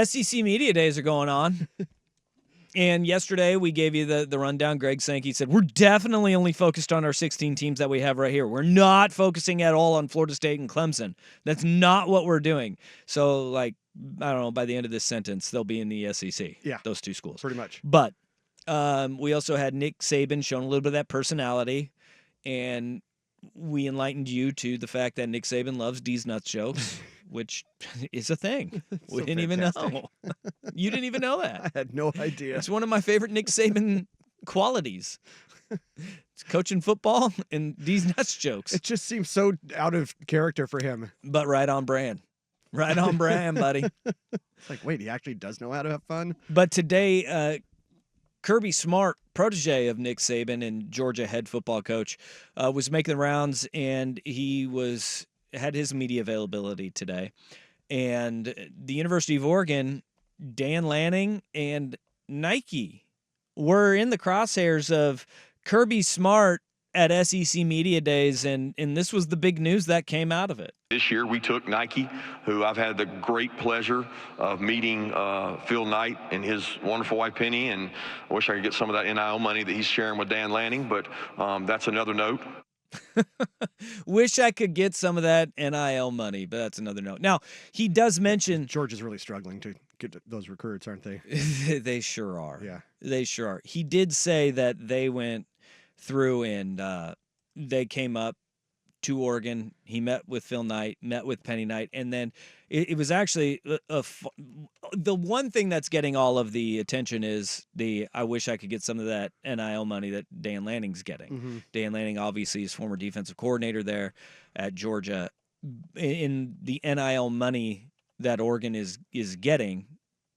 SEC Media Days are going on. And yesterday we gave you the rundown. Greg Sankey said, we're definitely only focused on our 16 teams that we have right here. We're not focusing at all on Florida State and Clemson. That's not what we're doing. So, like, I don't know, by the end of this sentence, they'll be in the SEC. Yeah. Those two schools. Pretty much. But we also had Nick Saban showing a little bit of that personality. And we enlightened you to the fact that Nick Saban loves D's nuts jokes, which is a thing. We didn't even know. You didn't even know that. I had no idea. It's one of my favorite Nick Saban qualities. It's coaching football and D's nuts jokes. It just seems so out of character for him. But right on brand. Right on brand, buddy. It's like, wait, he actually does know how to have fun? But today, Kirby Smart, protege of Nick Saban and Georgia head football coach, was making the rounds, and he had his media availability today. And the University of Oregon, Dan Lanning and Nike were in the crosshairs of Kirby Smart at SEC Media Days, and this was the big news that came out of it. This year we took Nike, who I've had the great pleasure of meeting Phil Knight and his wonderful wife Penny, and I wish I could get some of that NIL money that he's sharing with Dan Lanning, but that's another note. Wish I could get some of that NIL money, but that's another note. Now, he does mention... Georgia's really struggling to get those recruits, aren't they? They sure are. Yeah. They sure are. He did say that they went through and they came up to Oregon. He met with Phil Knight, met with Penny Knight, and then it was actually the one thing that's getting all of the attention is I wish I could get some of that NIL money that Dan Lanning's getting. Mm-hmm. Dan Lanning obviously is former defensive coordinator there at Georgia. In the NIL money that Oregon is getting,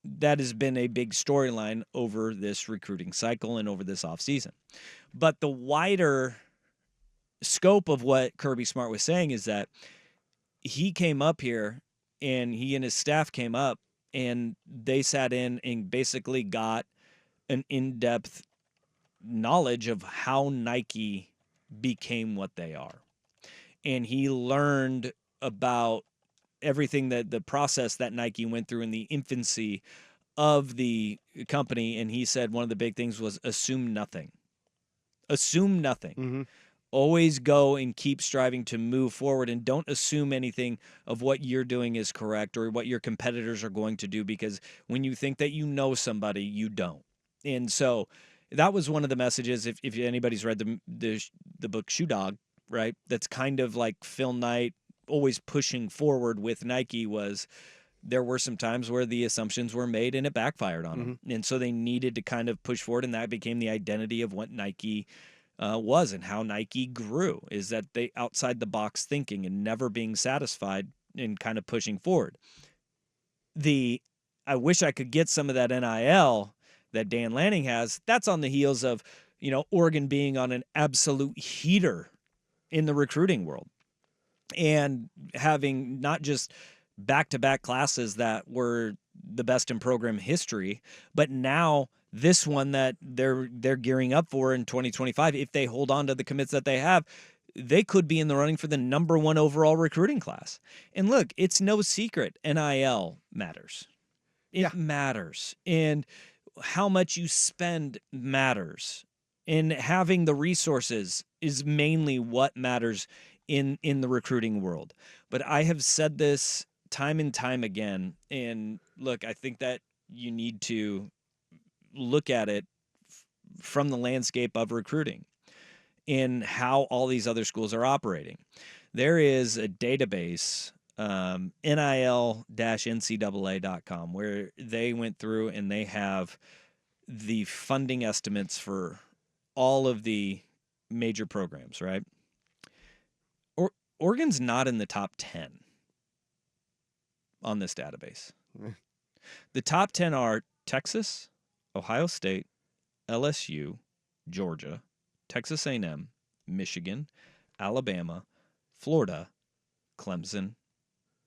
that has been a big storyline over this recruiting cycle and over this offseason. But the wider scope of what Kirby Smart was saying is that he came up here and he and his staff came up and they sat in and basically got an in-depth knowledge of how Nike became what they are. And he learned about everything that the process that Nike went through in the infancy of the company. And he said one of the big things was assume nothing. Assume nothing. Mm-hmm. Always go and keep striving to move forward, and don't assume anything of what you're doing is correct or what your competitors are going to do, because when you think that you know somebody, you don't. And so that was one of the messages. If anybody's read the book Shoe Dog, right? That's kind of like Phil Knight always pushing forward with Nike. Was there were some times where the assumptions were made and it backfired on them. And so they needed to kind of push forward, and that became the identity of what Nike was and how Nike grew, is that they outside the box thinking and never being satisfied and kind of pushing forward. I wish I could get some of that NIL that Dan Lanning has. That's on the heels of, Oregon being on an absolute heater in the recruiting world and having not just back-to-back classes that were the best in program history, but now this one that they're gearing up for in 2025, if they hold on to the commits that they have, they could be in the running for the number one overall recruiting class. And look, it's no secret, NIL matters. It matters. And how much you spend matters. And having the resources is mainly what matters in the recruiting world. But I have said this time and time again, and look, I think that you need to look at it from the landscape of recruiting and how all these other schools are operating. There is a database, nil-ncaa.com, where they went through and they have the funding estimates for all of the major programs, right? Oregon's not in the top 10 on this database. The top 10 are Texas, Ohio State, LSU, Georgia, Texas A&M, Michigan, Alabama, Florida, Clemson.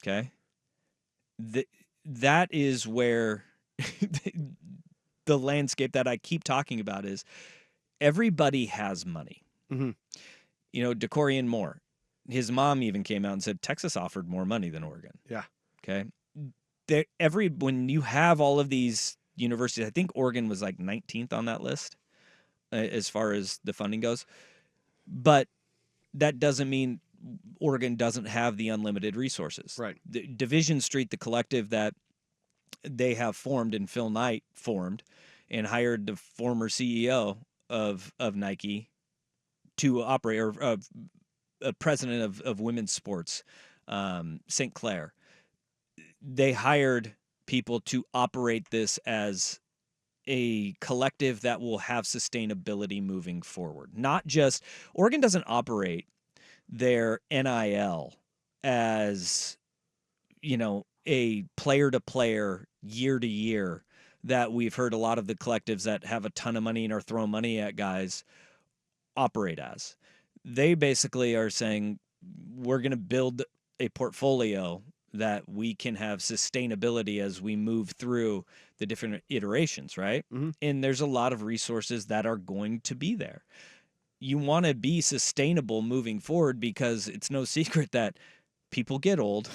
Okay? That is where the landscape that I keep talking about is everybody has money. Mm-hmm. DeCorian Moore, his mom even came out and said Texas offered more money than Oregon. Yeah. Okay? when you have all of these universities, I think Oregon was like 19th on that list as far as the funding goes. But that doesn't mean Oregon doesn't have the unlimited resources. Right. Division Street, the collective that they have formed and Phil Knight formed and hired the former CEO of Nike to operate, or president of women's sports, St. Clair. They hired people to operate this as a collective that will have sustainability moving forward. Not just, Oregon doesn't operate their NIL as, a player to player, year to year, that we've heard a lot of the collectives that have a ton of money and are throwing money at guys operate as. They basically are saying, we're going to build a portfolio that we can have sustainability as we move through the different iterations, right? Mm-hmm. And there's a lot of resources that are going to be there. You want to be sustainable moving forward, because it's no secret that people get old,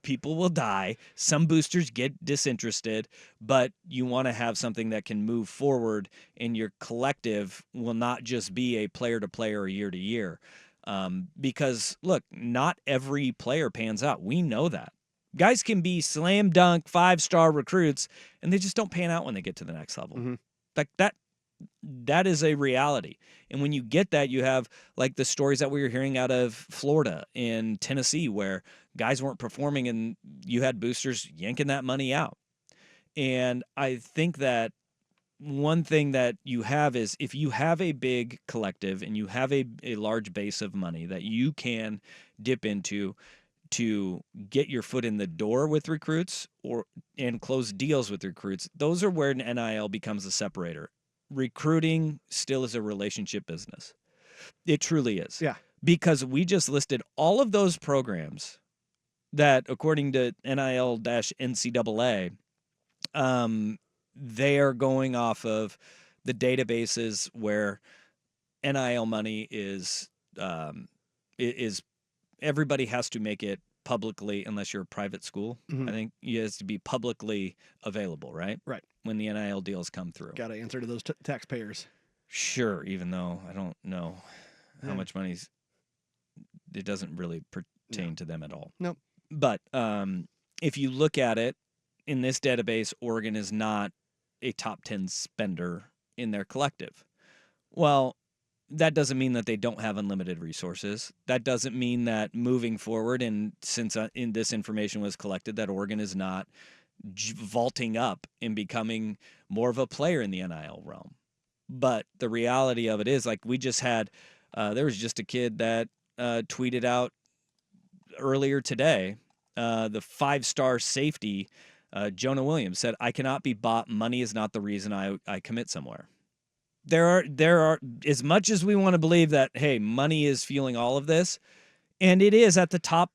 people will die, some boosters get disinterested, but you want to have something that can move forward, and your collective will not just be a player to player or year to year. Because look, not every player pans out. We know that. Guys can be slam dunk 5-star recruits, and they just don't pan out when they get to the next level. Mm-hmm. Like that is a reality. And when you get that, you have like the stories that we were hearing out of Florida and Tennessee, where guys weren't performing and you had boosters yanking that money out. And I think that one thing that you have is, if you have a big collective and you have a large base of money that you can dip into to get your foot in the door with recruits and close deals with recruits, those are where an NIL becomes a separator. Recruiting still is a relationship business. It truly is. Yeah. Because we just listed all of those programs that, according to NIL-NCAA, they are going off of the databases where NIL money is everybody has to make it publicly, unless you're a private school. Mm-hmm. I think it has to be publicly available, right? Right. When the NIL deals come through. Got to answer to those taxpayers. Sure, even though I don't know how Yeah. much money's, it doesn't really pertain to them at all. Nope. But if you look at it in this database, Oregon is not a top 10 spender in their collective. Well, that doesn't mean that they don't have unlimited resources. That doesn't mean that moving forward, and since in this information was collected, that Oregon is not vaulting up and becoming more of a player in the NIL realm. But the reality of it is, like we just had, there was just a kid that tweeted out earlier today, the 5-star safety, Jonah Williams, said, "I cannot be bought. Money is not the reason I commit somewhere." There are, as much as we want to believe that, hey, money is fueling all of this, and it is at the top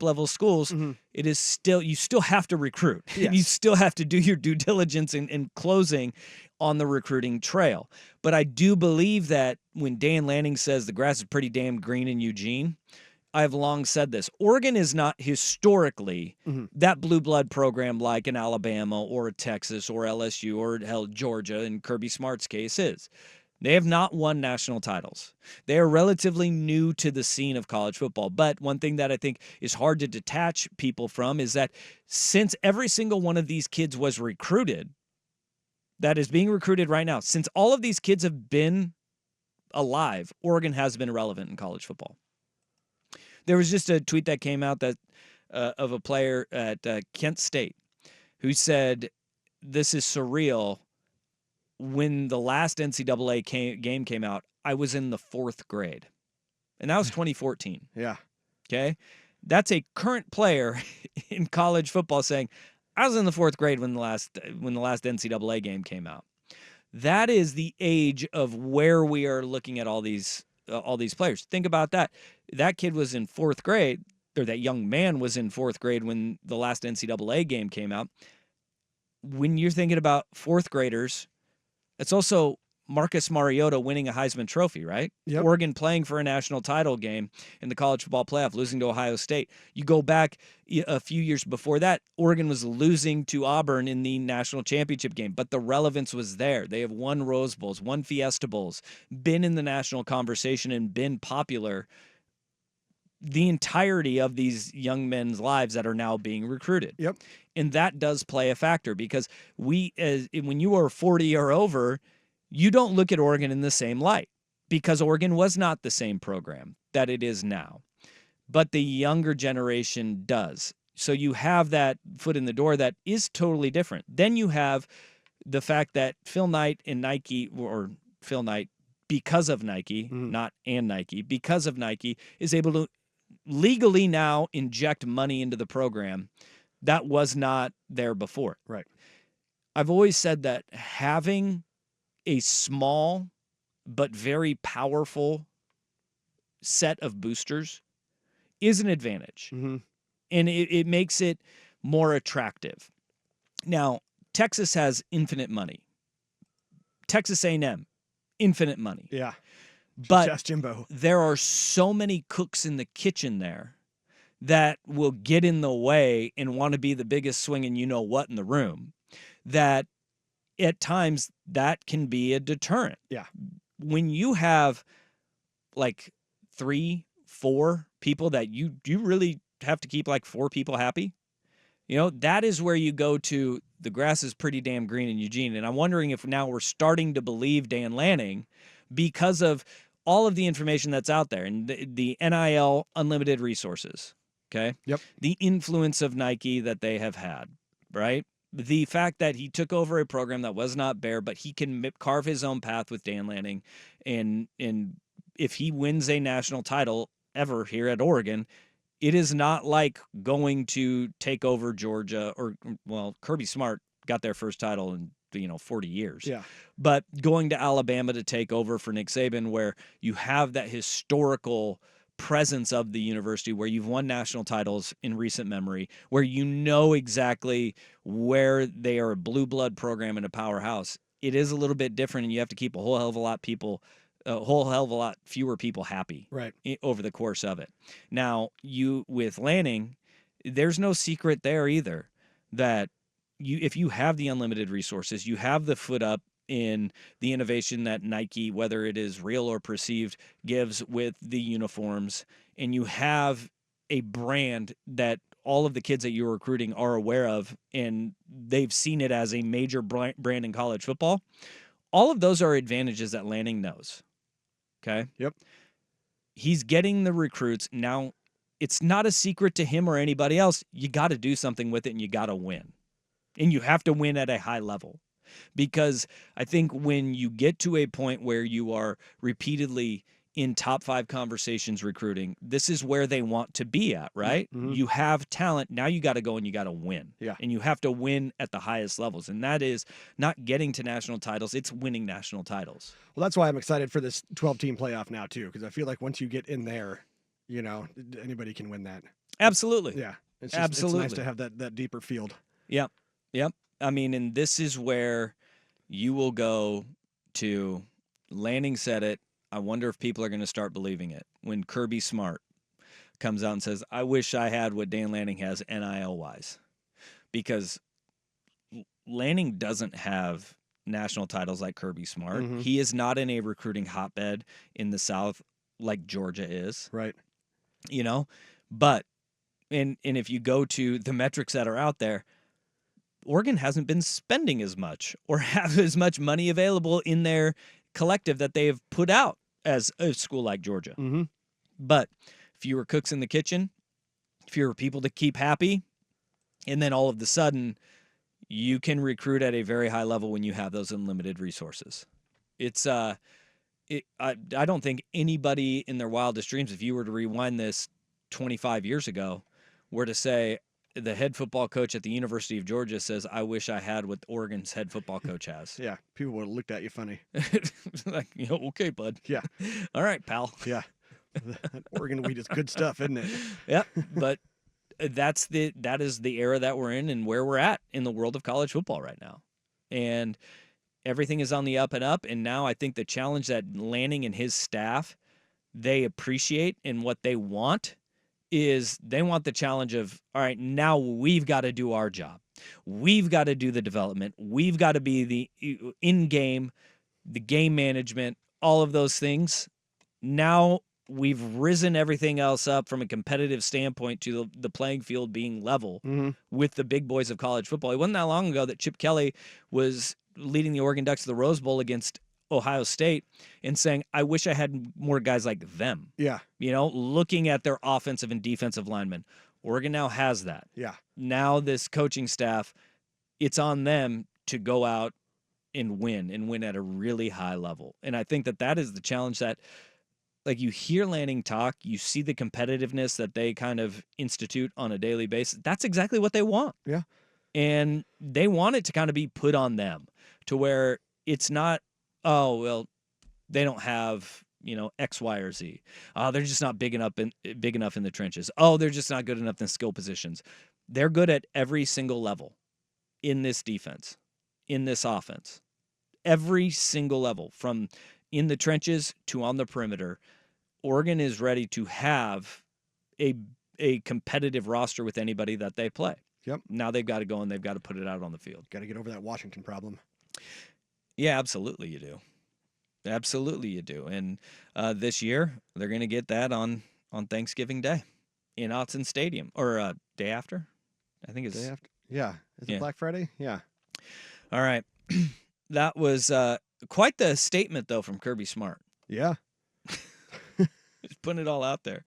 level schools, Mm-hmm. it is still, you still have to recruit. Yes. You still have to do your due diligence in closing on the recruiting trail. But I do believe that when Dan Lanning says the grass is pretty damn green in Eugene, I've long said this. Oregon is not historically Mm-hmm. that blue blood program like an Alabama or a Texas or LSU or hell, Georgia in Kirby Smart's case is. They have not won national titles. They are relatively new to the scene of college football. But one thing that I think is hard to detach people from is that since every single one of these kids was recruited, that is being recruited right now, since all of these kids have been alive, Oregon has been relevant in college football. There was just a tweet that came out that of a player at Kent State who said, "This is surreal. When the last NCAA game came out, I was in the 4th grade." And that was 2014. Yeah. Okay? That's a current player in college football saying, "I was in the 4th grade when the last NCAA game came out." That is the age of where we are looking at all these players. Think about that. That kid was in 4th grade, or that young man was in 4th grade when the last NCAA game came out. When you're thinking about 4th graders, it's also Marcus Mariota winning a Heisman Trophy, right? Yep. Oregon playing for a national title game in the college football playoff, losing to Ohio State. You go back a few years before that, Oregon was losing to Auburn in the national championship game, but the relevance was there. They have won Rose Bowls, won Fiesta Bowls, been in the national conversation and been popular the entirety of these young men's lives that are now being recruited. Yep. And that does play a factor because when you are 40 or over, you don't look at Oregon in the same light because Oregon was not the same program that it is now. But the younger generation does. So you have that foot in the door that is totally different. Then you have the fact that Phil Knight and Nike, or Phil Knight, because of Nike, not and Nike, because of Nike, is able to legally now inject money into the program that was not there before. Right. I've always said that having a small but very powerful set of boosters is an advantage. And it makes it more attractive. Now, Texas has infinite money. Texas A&M, infinite money. Yeah. But Just Jimbo. there are so many cooks in the kitchen there that will get in the way and want to be the biggest swinging you-know-what in the room that at times that can be a deterrent. Yeah. When you have like 3, 4 people that you really have to keep like 4 people happy, that is where you go to the grass is pretty damn green in Eugene. And I'm wondering if now we're starting to believe Dan Lanning because of all of the information that's out there and the NIL unlimited resources, okay? Yep. The influence of Nike that they have had, right? The fact that he took over a program that was not bare, but he can carve his own path with Dan Lanning. And if he wins a national title ever here at Oregon, it is not like going to take over Georgia Kirby Smart got their first title in 40 years. Yeah. But going to Alabama to take over for Nick Saban, where you have that historical presence of the university, where you've won national titles in recent memory, where you know exactly where they are a blue blood program and a powerhouse, it is a little bit different, and you have to keep a whole hell of a lot fewer people happy right over the course of it. Now, with Lanning, there's no secret there either that if you have the unlimited resources, you have the foot up in the innovation that Nike, whether it is real or perceived, gives with the uniforms, and you have a brand that all of the kids that you're recruiting are aware of, and they've seen it as a major brand in college football. All of those are advantages that Lanning knows. Okay? Yep. He's getting the recruits. Now, it's not a secret to him or anybody else. You got to do something with it, and you got to win. And you have to win at a high level. Because I think when you get to a point where you are repeatedly in top 5 conversations recruiting, this is where they want to be at, right? Mm-hmm. You have talent. Now you got to go and you got to win. Yeah. And you have to win at the highest levels. And that is not getting to national titles. It's winning national titles. Well, that's why I'm excited for this 12-team playoff now, too, because I feel like once you get in there, anybody can win that. Absolutely. Yeah. Absolutely. It's nice to have that deeper field. Yep. I mean, and this is where you will go to, Lanning said it, I wonder if people are going to start believing it. When Kirby Smart comes out and says, I wish I had what Dan Lanning has NIL-wise. Because Lanning doesn't have national titles like Kirby Smart. Mm-hmm. He is not in a recruiting hotbed in the South like Georgia is. Right. But, and if you go to the metrics that are out there, Oregon hasn't been spending as much or have as much money available in their collective that they have put out as a school like Georgia. Mm-hmm. But fewer cooks in the kitchen, fewer people to keep happy, and then all of a sudden you can recruit at a very high level when you have those unlimited resources. It's I don't think anybody in their wildest dreams, if you were to rewind this 25 years ago, were to say, the head football coach at the University of Georgia says, I wish I had what Oregon's head football coach has. Yeah, people would have looked at you funny. Like, okay, bud. Yeah. All right, pal. Yeah. That Oregon wheat is good stuff, isn't it? Yeah, but that is the era that we're in and where we're at in the world of college football right now. And Everything is on the up and up. And now I think the challenge that Lanning and his staff, they appreciate and what they want is they want the challenge of, all right, now we've got to do our job. We've got to do the development. We've got to be the in-game, the game management, all of those things. Now we've risen everything else up from a competitive standpoint to the playing field being level with the big boys of college football. It wasn't that long ago that Chip Kelly was leading the Oregon Ducks to the Rose Bowl against Ohio State and saying, I wish I had more guys like them. Yeah. You know, looking at their offensive and defensive linemen. Oregon now has that. Yeah. Now this coaching staff, it's on them to go out and win at a really high level. And I think that is the challenge that, like, you hear Lanning talk, you see the competitiveness that they kind of institute on a daily basis. That's exactly what they want. Yeah. And they want it to kind of be put on them to where it's not, oh, well, they don't have, you know, X, Y, or Z. They're just not big enough in the trenches. Oh, they're just not good enough in skill positions. They're good at every single level in this defense, in this offense. Every single level, from in the trenches to on the perimeter. Oregon is ready to have a competitive roster with anybody that they play. Yep. Now they've got to go and they've got to put it out on the field. Got to get over that Washington problem. Yeah, absolutely you do. Absolutely you do. And this year, they're going to get that on Thanksgiving Day in Autzen Stadium. Or day after? I think it's... Day after? Yeah. Is it Black Friday? Yeah. All right. That was quite the statement, though, from Kirby Smart. Yeah. Just putting it all out there.